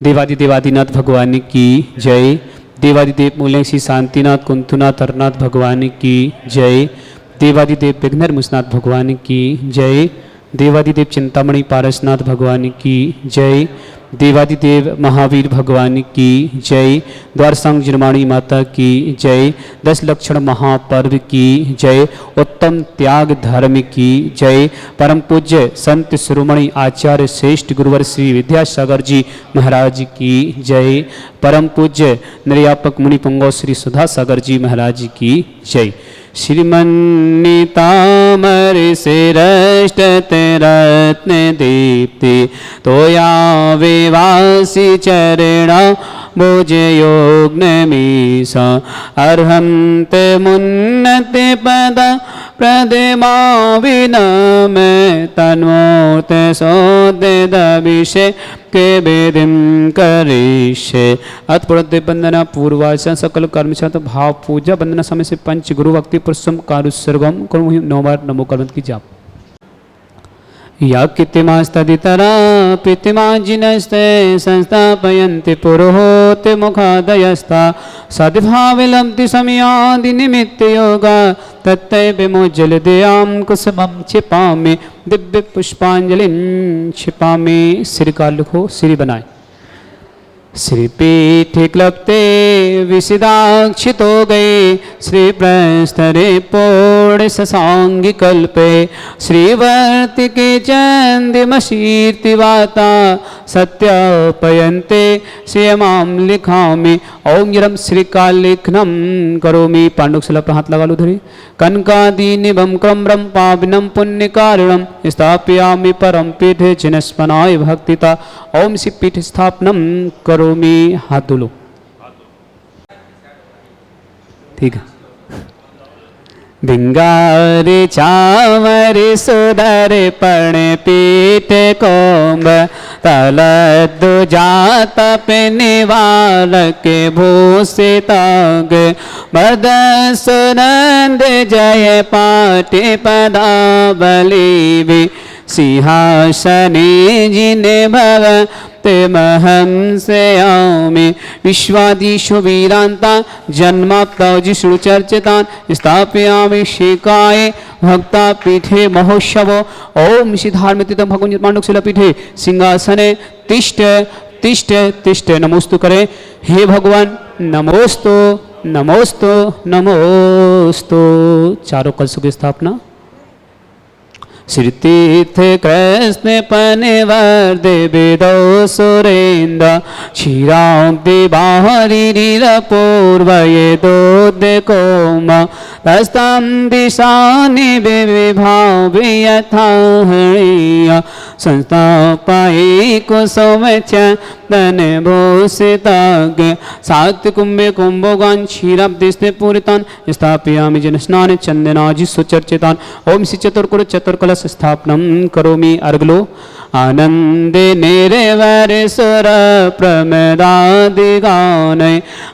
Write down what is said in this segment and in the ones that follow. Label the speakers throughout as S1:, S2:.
S1: देवादिदेवादिनाथ भगवान की जय। देवादिदेव मूल्य श्री शांतिनाथ कुंतुनाथ हरनाथ भगवान की जय। देवादिदेव विघ्नर मुसनाथ भगवान की जय। देवादिदेव चिंतामणि पारसनाथ भगवान की जय। देवादिदेव महावीर भगवान की जय। द्वारसंग जिनवाणी माता की जय। 10 लक्षण महापर्व की जय। उत्तम त्याग धर्म की जय। परम पूज्य संत शिरोमणि आचार्य श्रेष्ठ गुरुवर श्री विद्यासागर जी महाराज की जय। परम पूज्य निर्यापक मुनि पुंगव श्री सुधा सागर जी महाराज की जय। श्रीमन्नितामर श्रेष्ठते रत्न दीप्ति तोया विवासी चरण भुजयोग्नमीश अर्हन्ते मुन्नते पद प्रदेमा विनम तन्मूर्ते सोदेदभिषे के वेदिम करिष्ये। अतः वंदना पूर्वाचा सकल कर्म भाव पूजा वंदना समय से पंच गुरु भक्ति पुरुषम कारुष्य सर्वम कर्म 9 बार नमो कर्मंत की जाप। या कृतिमास्तदितरा प्रीतिमाजिनस्ते संस्थापयन्ति पुरोहोते मुखादयस्था सद्भावे लब्धि समयादि निमित्त योगा तत्ते विमोज्जल दयाम कुसुमं छिपामि दिव्य पुष्पांजलिं छिपामि। श्री का लिखो श्री बनाए। श्रीपीठे क्लप्ते विसिदाक्षितो गए श्री प्रस्तरे पोड़ ससांगी कल्पे श्रीवर्ति के चंदिमशीर्ति वाता सत्यापयन्ते श्रियमाम लिखामि। ओम यरम श्रीकालेखनम करोमि। पांडुकशिला पर हाथ लगा लो धरे। कनकादीनिवम क्रम्रम पावनम पुण्य कारणम स्थापयामि परम पीठे चिनस्मनाय भक्तिता। ओम श्री पीठ स्थापनम करोमि। हाथ धो लो। ठीक है। भिंगारे चावरे सुधरे पण पीठ कोम्ब तलदु जात पे निवाल के भूषे ताग मद सुनंद जय पाटे पदावली सिंहासने जिने भव ते महं से आमि। विश्वादीशु वीरांता जन्माप्ता जिष्णु चर्चितान स्थापयामि शिकाये भक्ता पीठे महोत्सव। ओम सिद्धार्मित भगवान पांडुकशिला पीठे सिंहासने तिष्ठ तिष्ठ तिष्ठ नमोस्तु करे। हे भगवान नमोस्तु नमोस्तु नमोस्तु। चारों कलशों की स्थापना। श्रीतीर्थ कृष्ण पनिवर देवेदो सुरेन्द्र क्षीरां दिवाहरिर पूर्व ये दोदे कोम तस्तं दिशानि विभावि यथा हणीय संस्थापये कुसुम चंदन भूषिताग सात कुंभे कुंभोगान क्षीराब्दिस्ते पूरितान स्थापयामि जनस्नान चंदनाजि सुचर्चितान। ओम श्री चतुर्कुर चतुर्कल स्थापनम करोमि। अर्गलो आनंदे निर्वर सुर प्रमदादि गान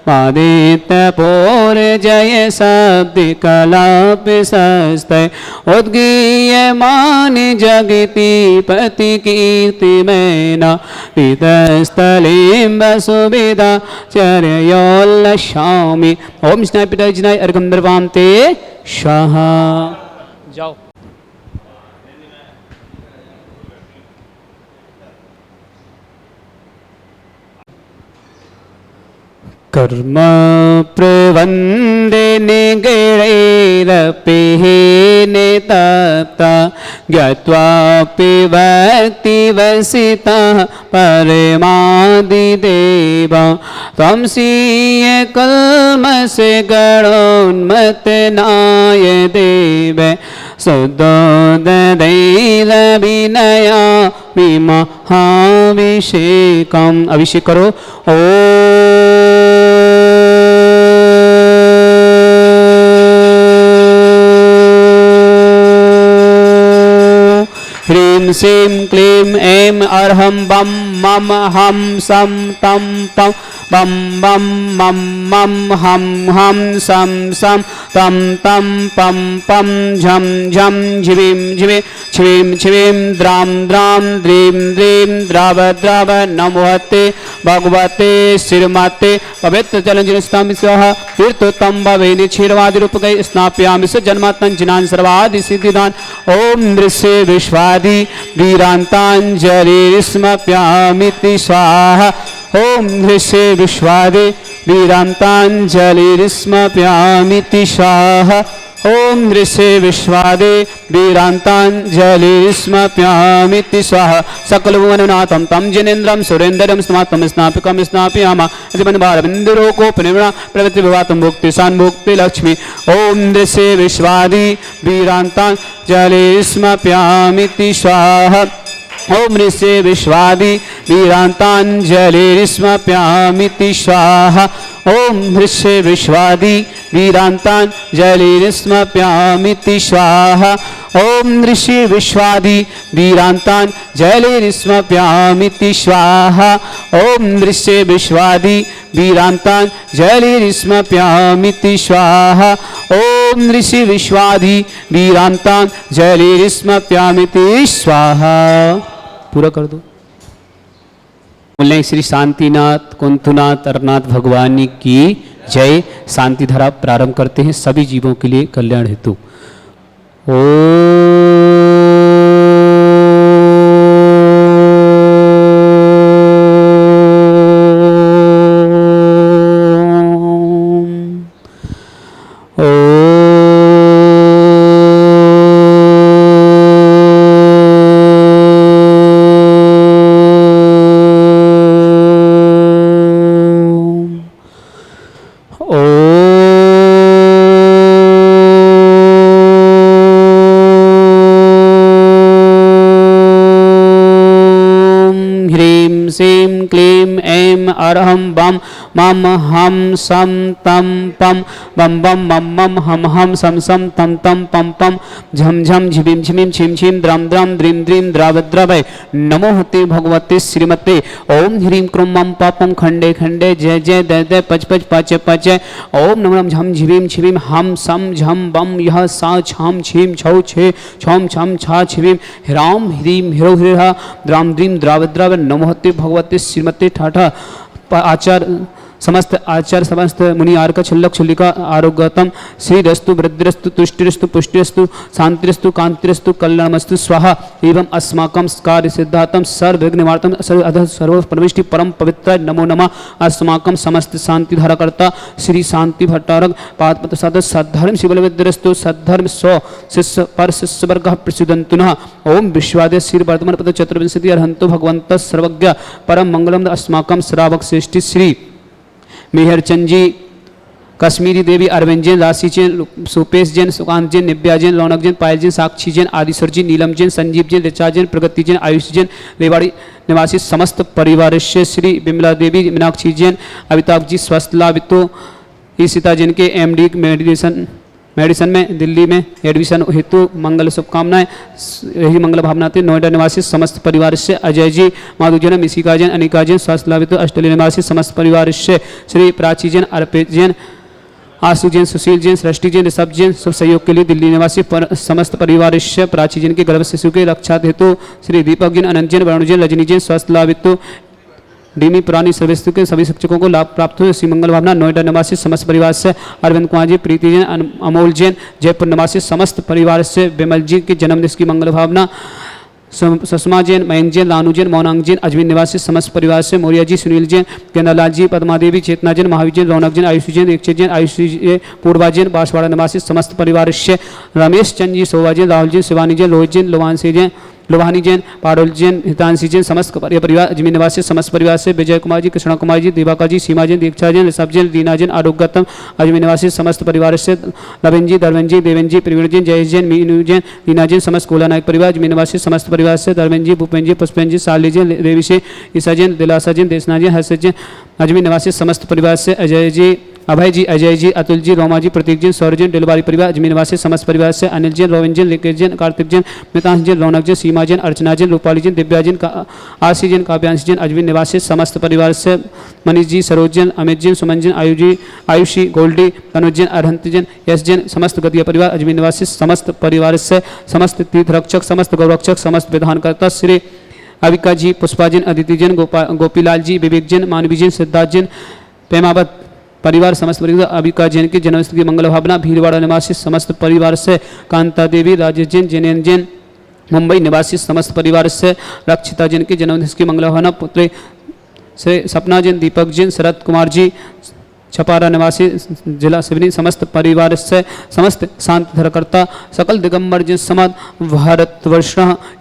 S1: मादित्य पोर जय शब्द कलाप सस्तय उद्गीय मान जगति पति कीर्ति मैना पितस्थलीं सुविधा चर्योल्लशामि। ओम स्नाय पिता जिनाय अर्घम दर्वान्ते स्वाहा। जाओ। कर्म प्रवंदे निगैरपिहीने तप्ता ज्ञात्वा पिबति वसिता परमादिदेवा त्वं सीय कल्मषे गणोन्मत्तनाय देव सुदोददैरविनया महाभिषेकम्। अभिषेक करो। ओ ह्रीं श्रीं क्लीं ऐं अर्हं बम मम हम सम तम पम बम बम मम मम हम हम सम सम तं तं पं पं झं झं झिविं झिवि छिविं छिविं द्रां द्रां द्रीं द्रीं द्राव द्राव नमोहते भगवते श्रीमते पवित्र जलंजन स्नामि स्वाहा तीर्थोत्तम भवेनि क्षीरवादि रूपकै स्नापयामि स जन्मात्मन जिनान सर्वादि सिद्धिदान ओम दृश्य विश्वादि वीरांतांजलि स्मप्यामिति स्वाहा ओम दृश्य विश्वादि वीरांतांजलि स्मप्यामिति स्वाहा ओम दृश्य विश्वादे वीरांतांजलि स्मप्यामिति स्वाहा सकल भुवननाथं तं जिनेन्द्रं सुरेन्द्रं स्नातं स्नापिकं स्नापयामा जीवन भारबिन्दुरो कोपनिर्मणा प्रवृत्ति विवातं भुक्ति सान्भुक्ति लक्ष्मी ओम दृश्य विश्वादि वीरांतांजलि स्मप्यामिति स्वाहा ओम ऋषि विश्वादि वीरांतांजलि स्मप्यामिति स्वाहा ओम ऋषि विश्वादि वीरांतांजलि स्मप्यामिति स्वाहा ओम ऋषि विश्वादि वीरांतांजलि स्मप्यामिति स्वाहा ओम ऋषि विश्वादि वीरांतांजलि स्मप्यामिति स्वाहा ओम ऋषि विश्वादि वीरांतांजलि स्मप्यामिति स्वाहा। पूरा कर दो। बोले श्री शांतिनाथ कुंथुनाथ अरनाथ भगवान की जय। शांति धारा प्रारंभ करते हैं सभी जीवों के लिए कल्याण हेतु। अरहम बम मम हम सम तम पम बम बम मम मम हम सम सम तम तम पम पम झम झम झिमिम झिमिम छिम छिम द्रम द्रम द्रीम द्रीम द्राव द्रवय नमो हते भगवते श्रीमते ओम ह्रीं क्रूं मम पापम खंडे खंडे जय जय दय दय पच पच पच पच ओम नमः झम झिविम छिविम हम सम झम बम यह सा छाम छीम छौ छे छम छम छा छिविम ह्राम ह्रीं हिरो हिरा द्राम द्रीम द्राव द्रव नमो हते भगवते श्रीमते ठाठा आचार समस्त मुनि आर्क छल्लक छल्लिका आरोग्यतम श्रीरस्तु वृद्धिरस्तु तुष्टिरस्तु पुष्टिरस्तु शांतिरस्तु कांतिरस्तु कल्याणमस्तु स्वाहा एवं अस्माकं कार्य सिद्धार्थम सर्वविघ्ननिवारणं सर्व परमेष्टि परम पवित्र नमो नमः। अस्माकं समस्त शांति धारकर्ता श्री शांति भट्टारक पादपद सद सद्धर्म शिवलविद्रस्तु सद्धर्म स्व शिष्य पर शिष्य वर्ग प्रसिद्धंतु नः। ओम विश्वादय श्री वर्तमान पद चतुर्विंशति अर्हंतो भगवंत सर्वज्ञ परम मंगलम अस्माकं श्रावक श्रेष्ठी श्री मेहरचंद जी कश्मीरी देवी अरविंद जैन राशि जैन सुपेश जैन सुकांत जैन निव्या जैन रौनक जैन पायल जैन साक्षी जैन आदिश्वर जी नीलम जैन संजीव जैन ऋचा जैन प्रगति जैन आयुष जैन रेवाड़ी निवासी समस्त परिवार से श्री विमला देवी मीनाक्षी जैन अमिताभ जी स्वस्थलावितो ईशिता जैन के एमडी मेडिसन में दिल्ली में एडमिशन हेतु मंगल शुभकामनाएं यही मंगल भावना थे। नोएडा निवासी समस्त परिवार से अजय जी माधु जैन मिशिका जैन अनिका जैन स्वास्थ्य लाभित ऑस्ट्रेलिया निवासी समस्त परिवार से श्री प्राची जैन अर्पित जैन आशु जैन सुशील जैन सृष्टि जैन ऋषभ जैन सब सहयोग के लिए दिल्ली निवासी समस्त परिवार से प्राची जैन के गर्भ शिशु के रक्षा हेतु श्री दीपक जैन अनंत जैन वरुण जैन रजनी जैन स्वास्थ्य लाभित डीमी पुरानी सर्विस के सभी शिक्षकों को लाभ प्राप्त हुए। श्री मंगल भावना नोएडा निवासी समस्त परिवार से अरविंद कुमार जी प्रीति जैन अमोल जैन जयपुर निवासी समस्त परिवार से विमल जी के जन्मदिन की मंगल भावना सुषमा जैन मयंक जैन लानू जैन मौनांग जैन अजमेर निवासी समस्त परिवार से मौर्य जी सुनील जैन केंद्रलाल जी पद्मा देवी चेतना जैन महावीर जैन रौनक जैन आयुष जैन दीक्षित जैन आयुष पूर्वा जैन बांसवाड़ा निवासी समस्त परिवार से रमेश चंद जी सोवा जैन राहुल जैन शिवानी जैन रोहित जैन लोहानी जैन पारुल जैन हितांशी जैन समस्त परिवार अजमेर निवासी समस्त परिवार से विजय कुमार जी कृष्णा कुमार जी दिवाकर जी सीमा जैन दीक्षा जैन ऋषभ जैन रीना जैन आरोग्यतम अजमेर निवासी समस्त परिवार से लवेन जी धर्मेन जी देवेन जी प्रवीण जैन जयेश जैन मीनू जैन रीना जैन समस्त कोला नायक परिवार अजमेर निवासी समस्त परिवार से धर्मेन जी भूपेन जी पुष्पेन जी शाली जैन देवी से ईसा जैन दिलासा जैन देशना जैन हर्षित जैन अजमेर निवासी समस्त परिवार से अजय जी अभय जी अतुल जी रोमा जी प्रतीक जैन सौर जैन डिलवारी परिवार अजमेर निवासी समस्त परिवार से अनिल जैन रोविन जैन लिकेश जैन कार्तिक जैन मितांश जैन रौनक जैन सीमा जैन अर्चना जैन रूपाली जैन दिव्या जैन आशी जैन काव्यांश जैन अजमेर निवासी समस्त परिवार से मनीष जी, सरोज जैन, अमित जैन, सुमन जैन, आयुषी, गोल्डी, अनुज जैन, अरहंत जैन, यश जैन, समस्त गतिया परिवार, अजमेर निवासी समस्त परिवार से, समस्त तीर्थ रक्षक, समस्त गौरक्षक, समस्त विधानकर्ता श्री अविका जी, पुष्पा जैन, अदिति जैन, गोपीलाल जी, विवेक जैन, मानवी जैन, सिद्धार्थ जैन, प्रेमावत परिवार समस्त परिवार, अविका जैन की जन्मस्थल की मंगल भावना, भीलवाड़ा निवासी समस्त परिवार से, कांता देवी, राजेश जैन, जिनेन्द्र जैन, मुंबई निवासी समस्त परिवार से, रक्षिता जैन की जन्मदिवस की मंगल भावना, पुत्री से सपना जैन, दीपक जैन, शरद कुमार जी, छपारा निवासी जिला सिवनी समस्त परिवार से, समस्त शांति धरकर्ता सकल दिगंबर जिन समाज भारतवर्ष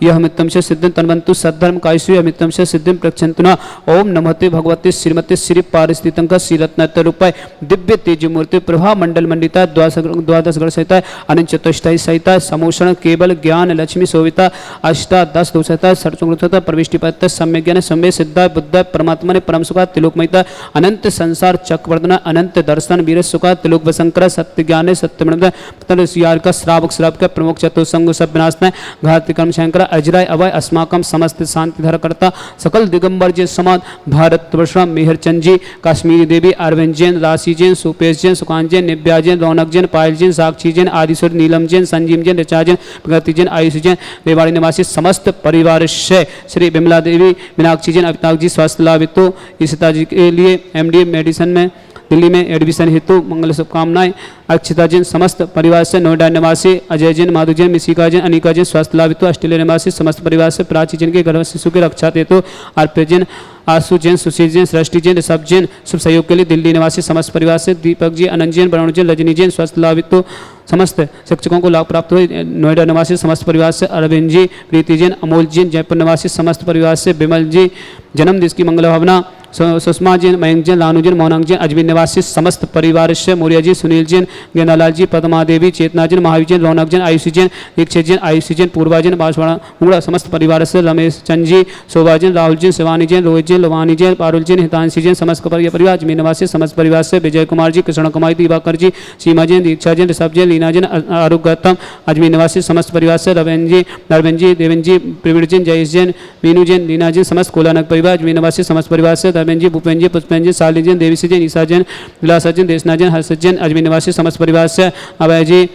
S1: यह मित्तम से सिद्धिं तन्वन्तु सद्धर्म कायसु मित्तम से सिद्धिं प्रक्षन्तुना। ओम नमस्ते भगवते श्रीमती श्री पारिस्थितंक श्रीरत्नत रूपाय दिव्य तेज मूर्ति प्रभा मंडल मंडिता द्वादश गण सहिता अनंत चतुष्टय सहिता समोषण केवल ज्ञान लक्ष्मी शोभिता अष्टादश दोषता सर्वसंगता प्रविष्टि पत्त सम्य ज्ञान सम्य सिद्धा बुद्ध परमात्मा ने परम सुखा तिलोकमयता अनंत संसार चक्रवर्तना अनंत दर्शन वीर सुखा तिलोक वसंकर सत्य ज्ञान सत्य मंत्र सियार का श्रावक श्रावक का प्रमुख चतुसंग सब विनाशनाय घात कर्म शंकर अजराय अभय अस्माकम समस्त शांति धर करता सकल दिगंबर जैन समाज भारतवर्ष मेहरचंद जी, काश्मीरी देवी, अरविंद जैन, राशि जैन, सुपेश जैन, सुकांत जैन, निव्या जैन, रौनक जैन, पायल जैन, साक्षी जैन, आदिश्वर, नीलम जैन, संजीव जैन, ऋचा जैन, प्रगति जैन, आयुष जैन, रेवाड़ी निवासी समस्त परिवार से श्री विमला देवी, मीनाक्षी जैन, अमिताभ जी स्वास्थ्य लाभ हेतु ईशिता जी के लिए MD मेडिसिन में दिल्ली में एडमिशन हेतु मंगल शुभकामनाएं। अक्षिता जैन समस्त परिवार से, नोएडा निवासी अजय जैन, माधु जैन, मिशिका जैन, अनिका जैन स्वास्थ्य लाभ हेतु ऑस्ट्रेलिया निवासी समस्त परिवार से, प्राची जैन के गर्भ शिशु के रक्षा हेतु अर्पित जैन, आशु जैन, सुशील जैन, सृष्टि जैन, ऋषभ जैन शुभ सहयोग के लिए दिल्ली निवासी समस्त परिवार से, दीपक जी, अनंत जैन, वरुण जैन, रजनी जैन स्वास्थ्य लाभ हेतु समस्त शिक्षकों को लाभ प्राप्त हुए। नोएडा निवासी समस्त परिवार से अरविंद जी, प्रीति जैन, अमोल जैन, जयपुर निवासी समस्त परिवार से, विमल जी जन्मदिवस की मंगल भावना, सुषमा जैन, मयंक जैन, लानू जैन, मोनांक जैन, अजमेर निवासी समस्त परिवार से, मौर्य जी, सुनील जैन, गेंदालाल जी, पद्मा देवी, चेतना जैन, महावीर जैन, रौनक जैन, आयुषी जैन, दीक्षित जैन, आयुषी जैन, पूर्वा जैन, बांसवाड़ा उंगड़ा समस्त परिवार से, रमेश चंद जी, शोभा जैन, राहुल जैन, शिवानी जैन, रोहित जैन, लोवानी जैन, पारुल जैन, हितांशी जैन समस्त परिवार अजमेर निवासी समस्त परिवार से, विजय कुमार जी, कृष्ण कुमारी, दिवाकर जी, सीमा जैन, दीक्षा जैन, ऋषभ जैन, लीना जैन, आरुग गौतम अजमेर निवासी समस्त परिवार से, रविंद्र जी, देवेंद्र जी, प्रवीण जैन, जयेश जैन, मीनू जैन, लीना जैन समस्त कोलानक परिवार अजमेर निवासी समस्त परिवार से, धर्मेंद्र जी, भूपेंद्र जी, पुष्पेंद्र जी, शालिनी जैन, देवी जैन, ईसा जैन, विलासा जैन, देशना जैन, हर्षद जैन अजमेर निवासी समस्त परिवार से, अभय जी,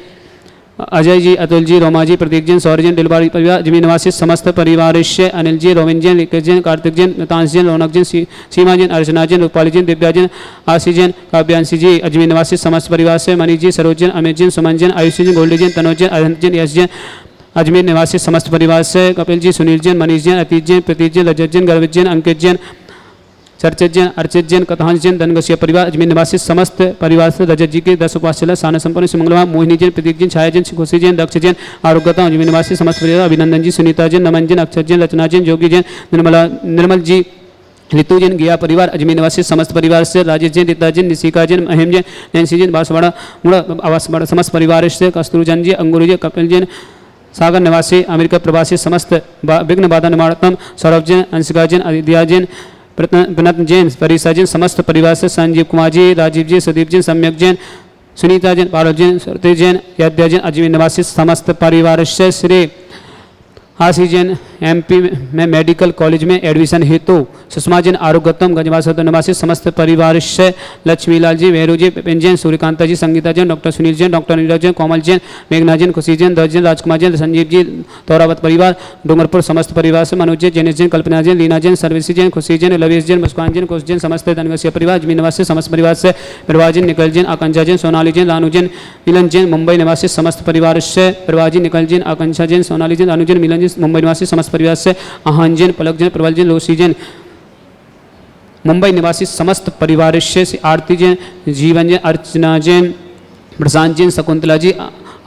S1: अजय जी, अतुल जी, रोमा जी, प्रतीक जैन, सौर्य जैन, दिलबाड़ी परिवार अजमेर निवासी समस्त परिवार से, अनिल जी, रोविंद जैन, लिकेश जैन, कार्तिक जैन, मितांश जैन, रौनक जैन, सीमा जैन, अर्चना जैन, रूपाली जैन, दिव्या जैन, आशी जैन, काव्यांशी जी अजमेर निवासी समस्त परिवार से, मनीष जी, सरोज जैन, अमित जैन, सुमन जैन, आयुषी जैन, गोल्डी जैन, तनोज जैन, अरहंत जैन, यश जैन अजमेर निवासी समस्त परिवार से, कपिल जी, सुनील जैन, मनीष जैन, अतीत जैन, प्रतीक जैन, रजत जैन, गर्वित जैन, अंकित जैन, चर्चित जैन, अर्चित जैन, कथांश जैन, धनगसिया परिवार अजमेर निवासी समस्त परिवार से, रजत जी के 10 उपासला साना संपन्न सुमंगलवा, मोहिनी जैन, प्रतीक जैन, छाया जैन, खुशी जैन, दक्ष जैन, आरोग्यता अजमेर निवासी समस्त परिवार, अभिनंदन जी, सुनीता जैन, नमन जैन, अक्षर जैन, रचना जैन, जोगी जैन, निर्मल जी, ऋतु जैन, गया परिवार अजमेर निवासी समस्त परिवार से, राजेश जैन, रीता जैन, निशिका जैन, अहिम जैन, नैन्सी जैन, बांसवाड़ा आवासवाड़ा समस्त परिवार से, कस्तूर जैन जी, अंगुर जैन, कपिल जैन, सागर निवासी अमेरिका प्रवासी समस्त विघ्न बाधा निवारणम, सौरभ जैन, अंशिका जैन, अदित्या जैन, विनत जैन, परिसा जैन समस्त परिवार से, संजीव कुमार जी, राजीव जी, सुदीप जैन, सम्यक जैन, सुनीता जैन, पारव जैन, सरती जैन, यद्या जैन अजमेर निवासी समस्त परिवार से, श्री आशी जैन MP में मेडिकल कॉलेज में एडमिशन हेतु, सुषमा जैन, आरोग्यतम गंजवास निवासी समस्त परिवार से, लक्ष्मीलाल जी, वेरू जी, पिपिन जैन, सूर्यकांता जी, संगीता जैन, डॉक्टर सुनील जैन, डॉक्टर नीरज जैन, कोमल जैन, मेघना जैन, खुशी जैन, दर्ज जैन, राजकुमार जैन, संजीव जी, तौरावत परिवार डूंगरपुर समस्त परिवार से, मनोज जैन, जेनेश जैन, कल्पना जैन, लीना जैन, सर्वेशी जैन, खुशी जैन, लवेश जैन, मुस्कान जैन, कुश जैन समस्त धनगसिया परिवार अजमेर निवासी समस्त परिवार से, प्रभाजी, निकल जैन, आकांक्षा जैन, सोनाली जैन, लानू जैन, मिलन जैन, मुंबई निवासी समस्त परिवार से, प्रभाजी, निकल जैन, आकांक्षा जैन, सोनाली जैन, लानू जैन, मिलन जैन, मुंबई निवासी समस्त परिवार से, आहान जैन, पलक जैन, प्रबल जैन, लोसी जैन, मुंबई निवासी समस्त परिवार से, आरती जैन, जीवन जैन, अर्चना जैन, प्रशांत जैन, शकुंतला जी,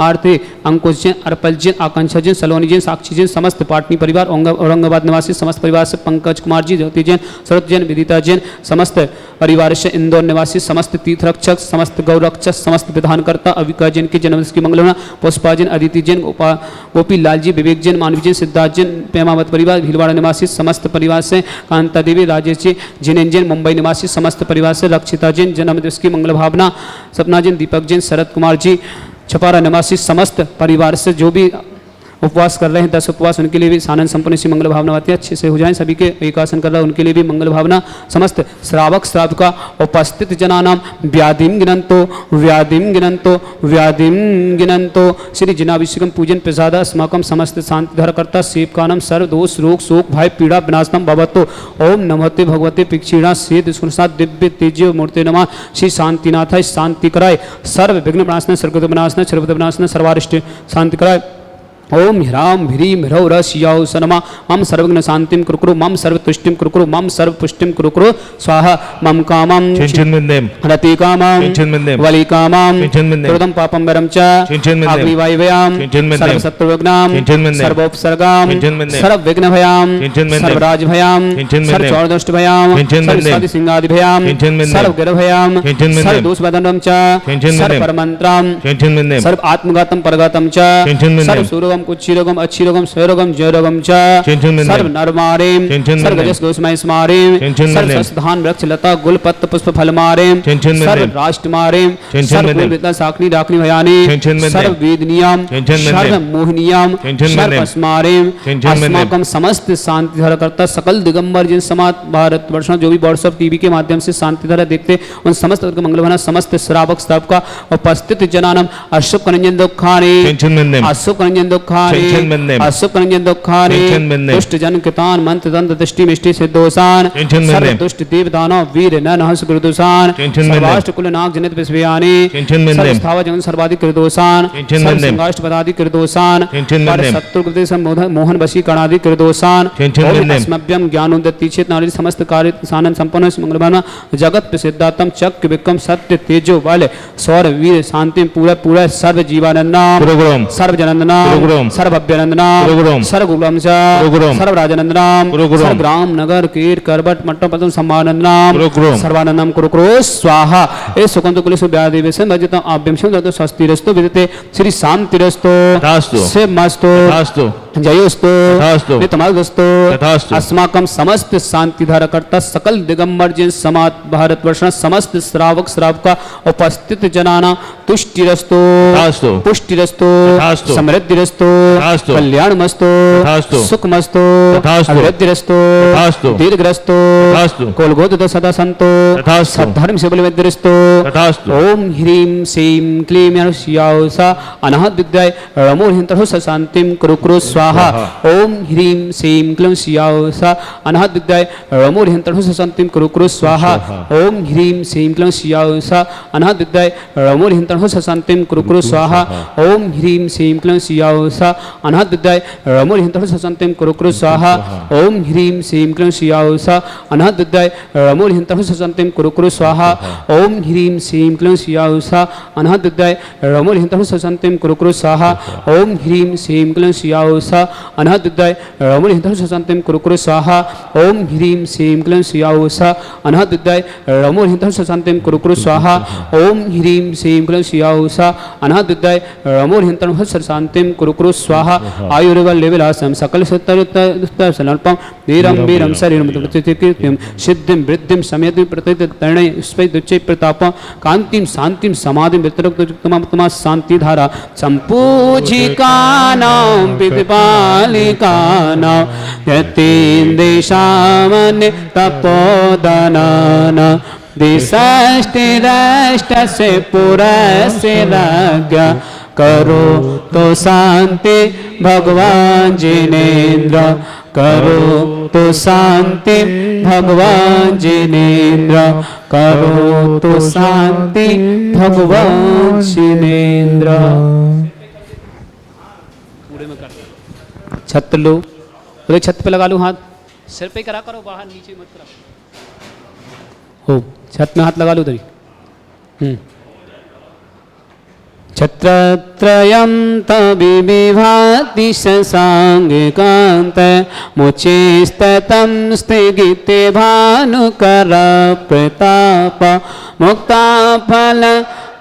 S1: आरती, अंकुश जैन, अर्पल जैन, आकांक्षा जैन, सलोनी जैन, साक्षी जैन, समस्त पाटनी परिवार, औरंगाबाद निवासी समस्त परिवार से, पंकज कुमार जी, ज्योति जैन, शरद जैन, विदिता जैन, समस्त परिवार से, इंदौर निवासी समस्त तीर्थरक्षक, समस्त गौरक्षक, समस्त विधानकर्ता, अविका जैन की जन्मदिवस की मंगलना, पुष्पा जैन, अदिति जैन, गोपी लाल जी, विवेक जैन, मानवी जैन, सिद्धार्थ जैन, प्रेमावत परिवार, भीलवाड़ा निवासी समस्त परिवार से, कांता देवी, राजेश जी, जिनेन्द्र जैन, मुंबई निवासी समस्त परिवार से, रक्षिता जैन जन्मदिवस की मंगल भावना, सपना जैन, दीपक जैन, शरद कुमार जी, छपारा निवासी समस्त परिवार से, जो भी उपवास कर रहे हैं 10 उपवास, उनके लिए भी सानंद संपन्न सी मंगल भावना बातें अच्छे से हो जाएं। सभी के एक आसन कर रहा है उनके लिए भी मंगल भावना। समस्त श्रावक श्राविका उपस्थित जनानाम व्याधिम गिनंतो श्री जिनाभिषेकम पूजन प्रसाद अस्माकम समस्त शांति धरकर्ता सेवकानम सर्व दोष रोग शोक भय पीड़ा विनाशनम भवतो। ओम नमस्ते भगवते पिक्षीणा सेद सुनसाद दिव्य तेजो मूर्ति नमः। श्री शांतिनाथ शांति कराय सर्व विघ्न विनाशना सर्वगत विनाशना सर्वगत विनाशना सर्वारिष्ट शांति कराय। ओम ह्राम ह्रीम ह्रौ रसियाउ सनमा मम सर्वज्ञ शांतिम कुरुकुरु मम सर्वतुष्टिम कुरुकुरु मम सर्वपुष्टिम कुरुकुरु स्वाहा मम कामम रति कामम वली कामम कृतं पापम वरम च अग्निवायव्याम सर्वशत्रुविघ्नाम सर्वोपसर्गाम सर्वविघ्नभयाम सर्वराजभयाम सर्वचौरदुष्टभयाम सर्वसादिसिंहादिभयाम सर्वगिरभयाम सर्वदोषवदनम च सर्वपरमन्त्राम सर्व आत्मघातम परघातम च सर्वसूरोगम कुच्छीरोगम अच्छीरोगम स्वरोगम जयरोगम च सर्व नरमारेम सर्व गजस गोस्मय स्मारेम सर्व सस्धान वृक्ष लता गुल पत्र पुष्प फल मारेम सर्व राष्ट्र मारेम सर्व कुलविद्या साकनी डाकनी भयानी सर्व वेदनियाम सर्व मोहनियाम सर्व अस्मारेम अस्माकम समस्त शांति धारा करता सकल दिगंबर जिन समाज भारत वर्ष जो भी व्हाट्सएप टीवी के माध्यम से शांति धारा देखते उन समस्त मंगल भावना समस्त श्रावक श्रावक का उपस्थित जनानम अशुभ कनंजन दुखानी अशुभ कनंजन दुखानी अशुभ कनंजन दुखानी दुष्ट जन कृतान मंत्र दंत दृष्टि मिष्टि सिद्धोसान सर्व दुष्ट देव दानव वीर नर हंस कृदोसान सर्वाष्ट कुल नाग जनित विश्वयानी सर्व स्थावर जगन सर्वाधिक कृदोसान सर्व सिंहाष्ट पदाधिक कृदोसान पर शत्रु कृते मोहन वशी कणादि कृदोसान अस्मभ्यम ज्ञानोदति चेत नारी समस्त कार्य सानंद संपन्न मंगल भावना जगत प्रसिद्धातम चक्र विक्रम सत्य तेजो बल सौर वीर शांति पूरा पूरा सर्व जीवानंदनाम सर्व जनंदनाम सर्व अभ्यनंदनाम सर्व गुरुम सर्व राजनंदनाम सर्व ग्राम नगर कीर करबट मट्टम पतम सम्मानंदनाम सर्वानंदनाम कुरुकुरु स्वाहा ए सुकंत कुलेश व्यादेव से भजत आभ्यंशं दत्त स्वस्तिरस्तु विदते श्री शांतिरस्तु से मस्तु जयोस्तु नितमस्तु अस्माकं समस्त शांति धारा करता सकल दिगंबर जिन समाज भारत वर्ष समस्त श्रावक श्रावका उपस्थित जनाना तुष्टिरस्तु पुष्टिरस्तु समृद्धिरस्तु कल्याणमस्तु सुखमस्तु अभिवृद्धिरस्तु दीर्घरस्तु कोलगोद सदा संतो सद्धर्म से बलवेद्धिरस्तु ओम ह्रीं श्रीं क्लीं यासा अनाहत विद्याय रमोहिंतरु शांतिं कुरुकुरु स्वाहा ओम ह्रीं श्रीं क्लीं यासा अनाहत विद्याय रमोहिंतरु शांतिं कुरुकुरु स्वाहा ओम ह्रीं श्रीं क्लीं यासा अनाहत विद्याय रमोहिंतरु शांतिं कुरुकुरु स्वाहा ओम ह्रीं श्रीं क्लीं यासा अनाहत विद्याय रमोहिंतरु शांतिं कुरुकुरु स्वाहा ओम ह्रीं श्रीं क्लीं यासा अनाहत विद्याय रमोहिंतरु शांतिं कुरुकुरु स्वाहा ओम ह्रीं श्रीं क्लीं यासा अनाहत विद्याय रमोहिंतरु शांतिं कुरुकुरु स्वाहा ओम ह्रीं श्रीं क्लीं यासा अनाहत विद्याय रमोहिंतरु शांतिं कुरुकुरु स्वाहा ओम ह्रीं श्रीं क्लीं यासा अनाहत विद्याय रमोहिंतरु शांतिं कुरुकुरु स्वाहा ओम ह्रीं श्रीं क्लीं यासा अनाहत विद्याय रमोहिंतरु शांतिं कुरुकुरु स्वाहा आयुर्बल लेवलासम सकल सत्तरुत्तरसलल्पम वीरम वीरम शरीरम प्रतिकृत्यम सिद्धिं वृद्धिं समयति प्रतितरणय स्पैदुच्चै प्रताप कांतिं शांतिं समाधिं वितरक्तमा शांति धारा संपूजिकानां विपालिकानां यतीन्द्रेशामन्य तपोदनाना दिशाष्टिराष्ट से पुरस्य राज्ञा करो तो शांति भगवान जिनेन्द्र करो तो शांति भगवान जिनेन्द्र करो तो शांति भगवान जिनेन्द्र। पूरे में कर छत लो, छत पे लगा लो हाथ, सिर पे करा करो, बाहर नीचे मत करो। हो छत में हाथ लगा लो तभी। छत्रत्रयं तविभाति शशाङ्कान्त मुचेस्ततं स्थिगिते भानुकर प्रताप मुक्ताफल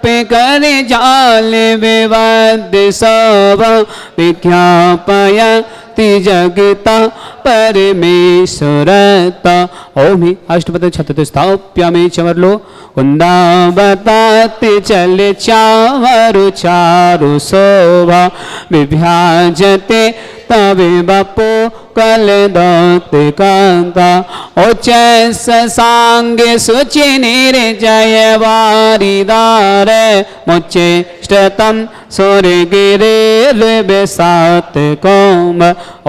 S1: पिकर जाल विवद्य सब विज्ञापय जगता परमेश्वरता। ओम ही अष्टपद छतते स्थाप्यामि चमरलो कुंदावताते चले चावरु चारु शोभा विभ्याजते तवे बपो कल दौते कांता ओचैस सांगे सुचि निर्जय वारिदारे मुचे ष्टतम सोरे गिरे बेसात कोम।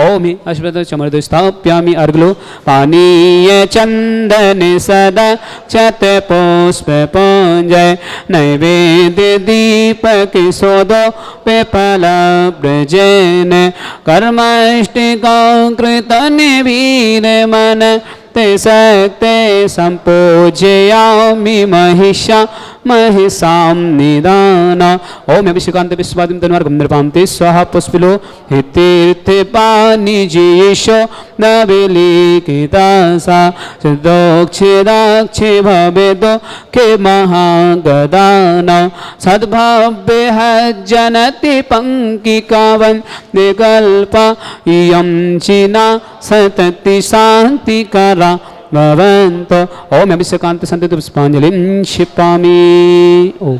S1: ओम ही अष्टपद चमरदो स्थाप्यामि अर्गलो पानीय चंदन सदा चत पुष्प पुंजय नैवेद्य दीपक सोदो पेपल ब्रजन कर्मष्टिका कृतन वीर मन ते सक्ते संपूजयामि महिषा महिषां निदाना। ओम अभिषेकांत विश्वादिम तन्वार्गम नृपां ते स्वाहा पुष्पिलो हितीर्थे पानिजीशो नविलिखितासा सिद्धोक्षिदाक्षि भवेदो के महागदाना सद्भाव्य जनति पंकिकावन विकल्पा इयं चिना सतति शांतिकरा भवन्तो। ओम अभिषेकांत संत पुष्पांजलिं क्षिपामि। ओम।